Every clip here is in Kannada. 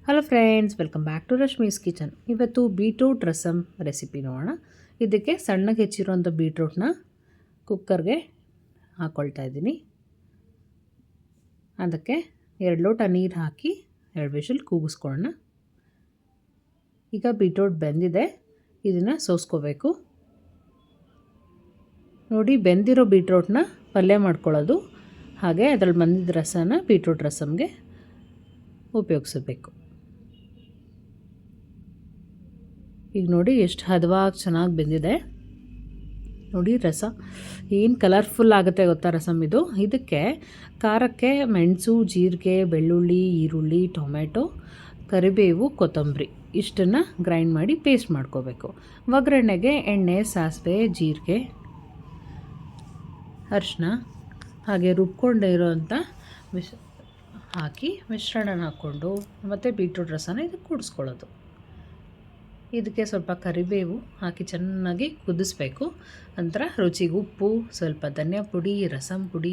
Hello friends, welcome back to Rashmi's kitchen. ಇವತ್ತು ಬೀಟ್ರೂಟ್ ರಸಮ್ ರೆಸಿಪಿ ನೋಡೋಣ. ಇದಕ್ಕೆ ಸಣ್ಣಗೆ ಹೆಚ್ಚಿರೋಂಥ ಬೀಟ್ರೂಟ್ನ ಕುಕ್ಕರ್ಗೆ ಹಾಕ್ಕೊಳ್ತಾ ಇದ್ದೀನಿ. ಅದಕ್ಕೆ 2 ಲೋಟ ನೀರು ಹಾಕಿ 2 ವಿಷಲ್ ಕೂಗಿಸ್ಕೊಳ್ಳೋಣ. ಈಗ ಬೀಟ್ರೂಟ್ ಬೆಂದಿದೆ, ಇದನ್ನು ಸೋಸ್ಕೋಬೇಕು. ನೋಡಿ, ಬೆಂದಿರೋ ಬೀಟ್ರೂಟ್ನ ಪಲ್ಯ ಮಾಡ್ಕೊಳ್ಳೋದು, ಹಾಗೆ ಅದರಲ್ಲಿ ಬಂದಿದ್ದ ರಸನ ಬೀಟ್ರೂಟ್ ರಸಮ್ಗೆ ಉಪಯೋಗಿಸಬೇಕು. ಈಗ ನೋಡಿ ಎಷ್ಟು ಹದವಾಗಿ ಚೆನ್ನಾಗಿ ಬೆಂದಿದೆ. ನೋಡಿ ರಸ ಏನು ಕಲರ್ಫುಲ್ ಆಗುತ್ತೆ ಗೊತ್ತಾ ರಸಮ್ ಇದು. ಇದಕ್ಕೆ ಖಾರಕ್ಕೆ ಮೆಣಸು, ಜೀರಿಗೆ, ಬೆಳ್ಳುಳ್ಳಿ, ಈರುಳ್ಳಿ, ಟೊಮೆಟೊ, ಕರಿಬೇವು, ಕೊತ್ತಂಬರಿ ಇಷ್ಟನ್ನು ಗ್ರೈಂಡ್ ಮಾಡಿ ಪೇಸ್ಟ್ ಮಾಡ್ಕೋಬೇಕು. ಒಗ್ಗರಣೆಗೆ ಎಣ್ಣೆ, ಸಾಸಿವೆ, ಜೀರಿಗೆ, ಅರಿಶಿನ ಹಾಗೆ ರುಬ್ಕೊಂಡಿರೋಂಥ ಹಾಕಿ ಮಿಶ್ರಣ ಹಾಕ್ಕೊಂಡು ಮತ್ತು ಬೀಟ್ರೂಟ್ ರಸನ ಇದಕ್ಕೆ ಕೂಡಿಸ್ಕೊಳ್ಳೋದು. ಇದಕ್ಕೆ ಸ್ವಲ್ಪ ಕರಿಬೇವು ಹಾಕಿ ಚೆನ್ನಾಗಿ ಕುದಿಸ್ಬೇಕು. ನಂತರ ರುಚಿಗೆ ಉಪ್ಪು, ಸ್ವಲ್ಪ ಧನಿಯಾ ಪುಡಿ, ರಸಮ್ ಪುಡಿ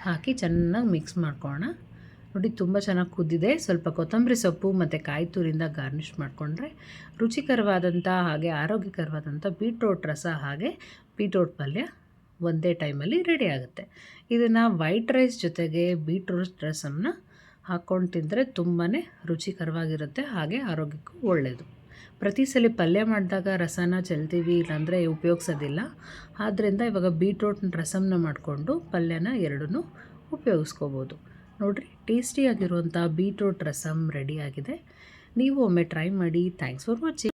ಹಾಕಿ ಚೆನ್ನಾಗಿ ಮಿಕ್ಸ್ ಮಾಡ್ಕೊಳ್ಳೋಣ. ನೋಡಿ ತುಂಬ ಚೆನ್ನಾಗಿ ಕುದ್ದಿದೆ. ಸ್ವಲ್ಪ ಕೊತ್ತಂಬರಿ ಸೊಪ್ಪು ಮತ್ತು ಕಾಯಿ ತುರಿಯಿಂದ ಗಾರ್ನಿಷ್ ಮಾಡಿಕೊಂಡ್ರೆ ರುಚಿಕರವಾದಂಥ ಹಾಗೆ ಆರೋಗ್ಯಕರವಾದಂಥ ಬೀಟ್ರೂಟ್ ರಸ ಹಾಗೆ ಬೀಟ್ರೂಟ್ ಪಲ್ಯ ಒಂದೇ ಟೈಮಲ್ಲಿ ರೆಡಿ ಆಗುತ್ತೆ. ಇದನ್ನು ವೈಟ್ ರೈಸ್ ಜೊತೆಗೆ ಬೀಟ್ರೂಟ್ ರಸಮ್ನ ಹಾಕ್ಕೊಂಡು ತಿಂದರೆ ತುಂಬಾ ರುಚಿಕರವಾಗಿರುತ್ತೆ, ಹಾಗೆ ಆರೋಗ್ಯಕ್ಕೂ ಒಳ್ಳೆಯದು. ಪ್ರತಿ ಸಲ ಪಲ್ಯ ಮಾಡಿದಾಗ ರಸನ ಚೆಲ್ತೀವಿ, ಇಲ್ಲಾಂದರೆ ಉಪಯೋಗಿಸೋದಿಲ್ಲ. ಆದ್ದರಿಂದ ಇವಾಗ ಬೀಟ್ರೂಟ್ ರಸಮ್ನ ಮಾಡಿಕೊಂಡು ಪಲ್ಯನ ಎರಡನ್ನೂ ಉಪಯೋಗಿಸ್ಕೋಬೋದು. ನೋಡಿರಿ, ಟೇಸ್ಟಿಯಾಗಿರುವಂಥ ಬೀಟ್ರೂಟ್ ರಸಮ್ ರೆಡಿಯಾಗಿದೆ. ನೀವು ಒಮ್ಮೆ ಟ್ರೈ ಮಾಡಿ. Thanks for watching.